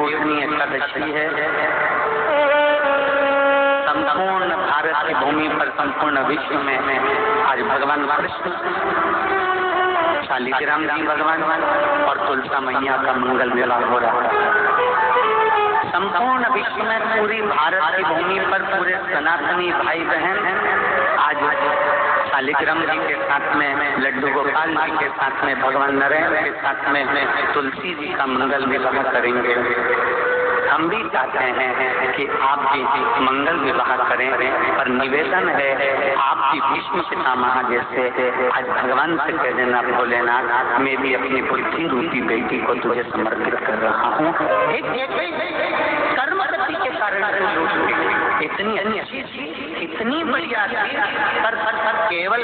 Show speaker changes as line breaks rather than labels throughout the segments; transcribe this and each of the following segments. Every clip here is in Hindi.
देवउठनी एकादशी है। संपूर्ण भारत की भूमि पर, संपूर्ण विश्व में आज भगवान कृष्ण, शालिग्राम जी भगवान और तुलसा मैया का मंगल विवाह हो रहा है। संपूर्ण विश्व में, पूरी भारत की भूमि पर पूरे सनातनी भाई बहन आज शालिग्राम जी के साथ में, लड्डू गोपाल जी के साथ में, भगवान नरेंद्र के साथ में तुलसी जी का मंगल विवाह करेंगे। हम भी चाहते हैं कि आप भी मंगल विवाह करें, पर निवेदन है आप भी भीष्म पितामह जैसे आज भगवान से कह देना, भोलेनाथ मैं भी अपनी बुद्धि रूपी बेटी को तुझे समर्पित कर रहा हूँ। कर्म गति के कारण इतनी अच्छी थी, इतनी बढ़िया थी, पर केवल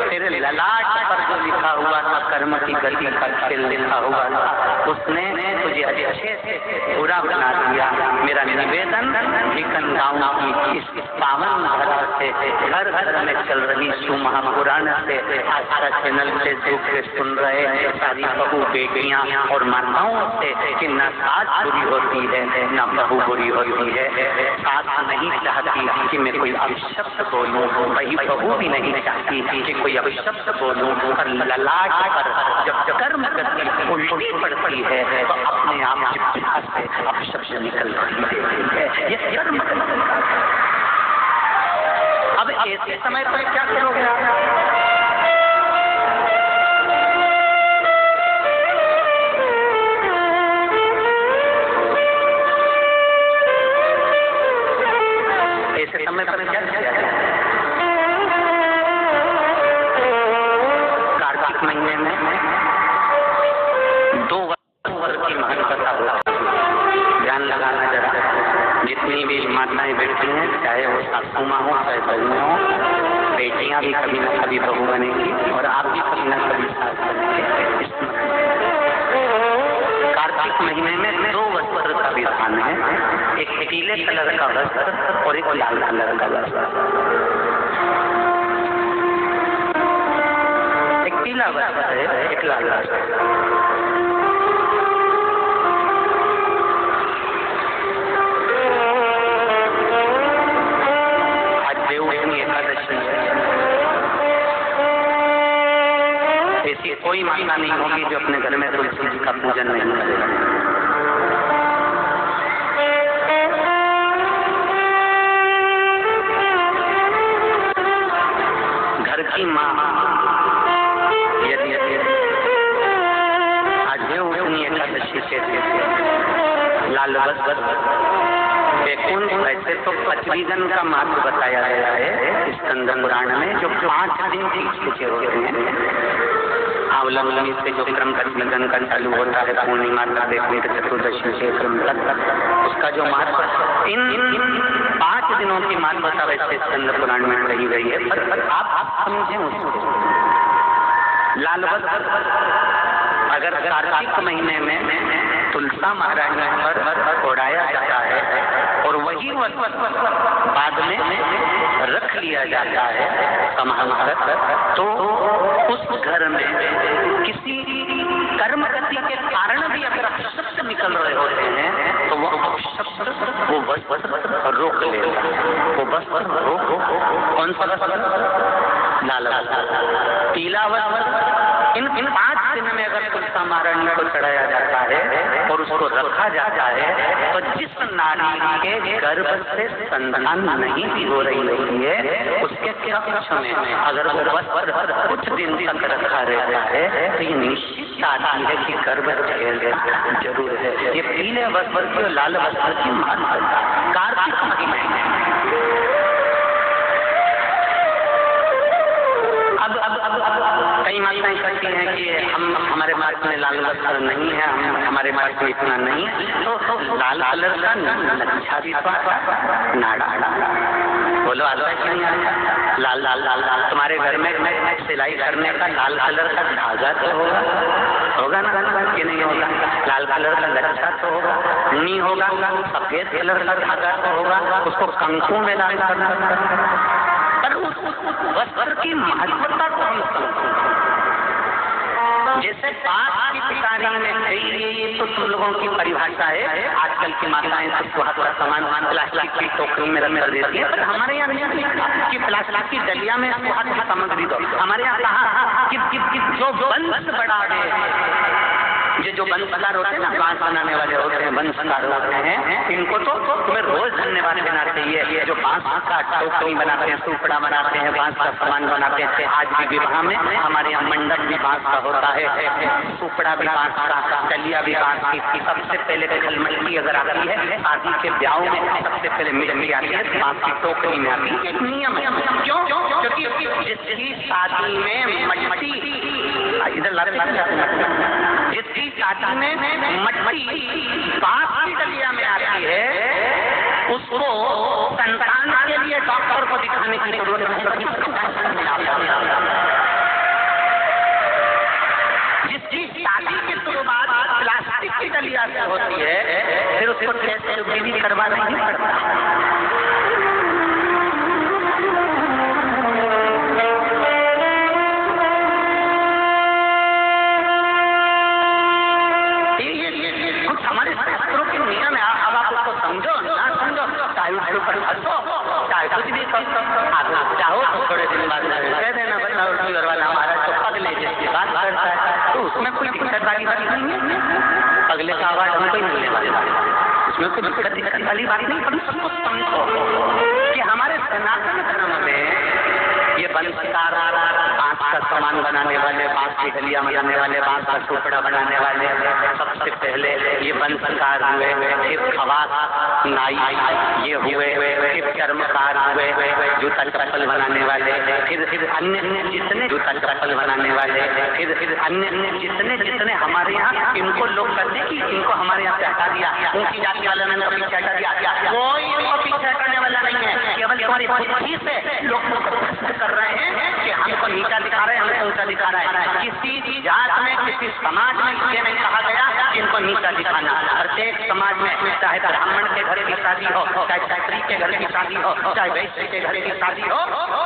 तेरे ललाट पर जो लिखा हुआ था कर्म की गति का खेल लिखा हुआ था, उसने तुझे अच्छे से पूरा बना दिया। मेरा निवेदन भिकन गाँव की इस पावन धरा से, घर घर में चल रही सुमहापुराण से, आस्था चैनल से जो सुन रहे सारी बहू बेटियां और माताओं से कि न सास बुरी होती है न बहू बुरी होती है। सास नहीं चाहती कि मैं कोई अपशब्द बोलूं, वही बहू भी नहीं चाहती कि कोई अपशब्द बोलूं, पर ललाट पर जब कर्म गति उल्टी पड़ती है तो अपने आप जिह्वा से अपशब्द निकल रही है। ये कर्म गति। अब ऐसे समय पर क्या करोगे आप? समय पर क्या किया जाए? कार्तिक महीने में 2 वर्ष की महत्वता होती है। ध्यान लगाना जरा, जितनी भी माताएं बैठी हैं, चाहे वो सासू माँ हो चाहे बहू हो, बेटियां भी कभी न कभी बहू बनेगी और आप भी कभी न कभी सास बनेंगे। कार्तिक महीने में 2 वस्त्र का विधान है, एक पीले कलर का वस्त्र और एक लाल कलर का वस्त्र। एक पीला वस्त्र है, एक लाल वस्त्र। आज देवउठनी एकादशी है। ऐसी कोई माता नहीं होगी जो अपने घर में तुलसी जी का पूजन नहीं करेगा। की माँ यदि आज देवउठनी एकादशी से लाल वस्त्र बैकुंठ, वैसे तो पचवीगन का महत्व बताया गया है स्कंद पुराण में, जो 5 दिन की पूजे होते हैं। अवलंबनी से जो क्रम पचवीगन का चालू होता है, पूर्णिमा का बैकुंठ चतुर्दशी से क्रम तक, उसका जो महत्व इन 5 दिनों की मान्यता वैसे स्कंद पुराण में कही गई है। पर आप समझें उसको, लाल वस्त्र अगर कार्तिक महीने में तुलसा महारानी पर ओढ़ाया जाता है और वही वस्त्र बाद में रख लिया जाता है संभाल कर, तो उस घर में किसी कर्म गति के कारण भी अगर अपशब्द निकल रहे होते हैं तो वो अपशब्द वो वस्त्र रोक लेगा। वो वस्त्र रोक, कौन सा वस्त्र? लाल वस्त्र, पीला वस्त्र। इन 5 दिन में अगर तुलसा महारानी को चढ़ाया जाता है और उसको रखा जाता है तो जिस नारी के गर्भ से संतान नहीं भी हो रही होती है, उसके कक्ष में अगर वो वस्त्र कुछ दिन तक रखा रहता है तो ये निश्चित आती है कि गर्भ जरूर है। ये पीले वस्त्र की और लाल वस्त्र की महत्वता कार्तिक महीने में। अब कई माताएं कहती हैं कि हमारे मार्ग में लाल वस्त्र नहीं है, हमारे मार्ग में इतना नहीं है, तो लाल कलर का लच्छा भी नाड़ा बोलो आता है नहीं आता? लाल लाल लाल लाल तुम्हारे घर में सिलाई करने का लाल कलर का धागा तो होगा ना, कि नहीं होगा? लाल कलर का लच्छा तो होगा, नहीं होगा सफेद कलर का धागा तो होगा, उसको कंकु में लाल करना। पर उस वस्त्र की महत्वता को हम समझें। जैसे बांस की पिटारी में ये तो तुम लोगों की परिभाषा है। आजकल की माताएं तो सुहाग का सामान प्लास्टिक की टोकरी में रख देती है, पर हमारे यहाँ नहीं लिखा कि प्लास्टिक की डलिया में सुहाग की सामग्री दो। हमारे यहाँ कहा कि जो वंश बढ़ावे, ये जो वंशकार होते हैं ना, बांस बनाने वाले होते हैं, वंशकार होते हैं, इनको तो तुम्हें रोज धन्यवाद देना चाहिए। जो बांस का टोकरी बनाते हैं, सुपड़ा बनाते हैं, बांस का सामान बनाते हैं। आज भी विवाह में हमारे यहाँ मंडप भी बांस का होता है, सुपड़ा भी बांस का, डलिया भी बांस की। सबसे पहले खलमटकी अगर आती है शादी के ब्याह में, सबसे पहले मिट्टी आती है, बांस की टोकरी में आती है। नियम क्यों? क्योंकि जिसकी शादी में मट्टी, इधर जिसकी शादी में मट्टी बांस की डलिया में आती है, उसको संतान के लिए डॉक्टर को दिखाने की जरूरत नहीं। जिसकी शादी की शुरुआत प्लास्टिक की डलिया से होती है, फिर उसको टेस्ट करवाना नहीं पड़ता। हमारे शास्त्रों के नियम है। अब आप उसको समझो ना समझो, चाहे उसके ऊपर हंसो, चाहे कुछ भी करो, चाहो तो थोड़े दिन बाद कह देना बताओ वाला हमारा तो पगले जैसी बात करता है, तो उसमें कोई दिक्कत वाली बात नहीं है। पगले का आवाज हमको ही मिलने वाले, उसमें कोई दिक्कत वाली बात नहीं। हम सबको समझो कि हमारे सनातन धर्म में ये वंशकार, बांस का सामान बनाने वाले, बांस की डलिया बनाने वाले, बांस का सुपड़ा बनाने वाले, सबसे पहले ये वंशकार हुए, फिर खवास नाई ये हुए, फिर कर्मकार हुए, जूता चप्पल बनाने वाले, फिर अन्य जितने जूता चप्पल बनाने वाले, फिर अन्य जितने हमारे यहाँ, इनको लोग कहते हैं कि इनको हमारे यहाँ से हटा दिया, ऊंची जाति वाले ने पीछे हटा दिया। कोई इनको पीछे हटाने वाला नहीं है। केवल तुम्हारी बुद्धि से लोग कर रहे हैं कि हमको नीचा दिखा रहे हैं, हमको ऊंचा दिखा रहा है। किसी भी जात में, किसी समाज में ये नहीं कहा गया कि इनको नीचा दिखाना। प्रत्येक समाज में, चाहे ब्राह्मण के घर की शादी हो, चाहे क्षत्रिय के घर की शादी हो, चाहे वैश्य के घर की शादी हो,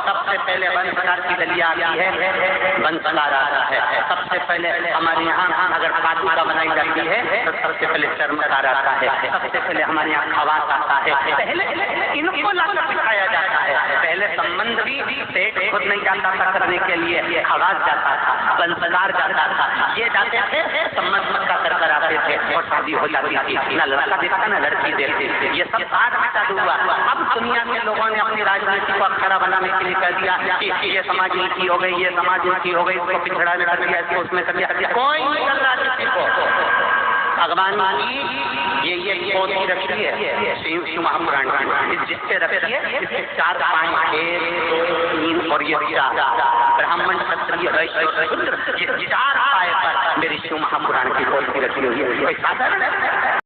सबसे पहले वंशकार की डलिया आती है, वंशकार आता है। सबसे पहले हमारे यहाँ अगर पादुका बनाई जाती है तो सबसे पहले चर्मकार आता है, सबसे पहले हमारे यहाँ खवास आता है। पहले इनको लाकर दिखाया जाता है। पहले संबंध भी पेट खुद नहीं जाता था करने के लिए, खवास जाता था, वंशकार जाता था, ये जाते थे, संबंध मक्का कर आते थे और शादी हो जाती थी। ना लड़का देता ना लड़की देती थी। ये सब बाद में चालू हुआ। अब दुनिया के लोगों ने अपनी राजनीति को अखरा बनाने के लिए कह दिया कि ये समाज नीति हो गई, ये समाज नीति हो गई, इसको पिछड़ा में कर दिया, उसमें कर दिया। कोई नहीं कर रहा किसी को। भगवान की ये पोथी रखी है शिव महापुराण की, जिससे रखी है इसके 4 पाँच 1 2 3 और ये 4 ब्राह्मण क्षत्रिय वैश्य शूद्र, ये 4 पाए पर मेरी शिव महापुराण की पोथी रखी हुई है। कोई साधारण है?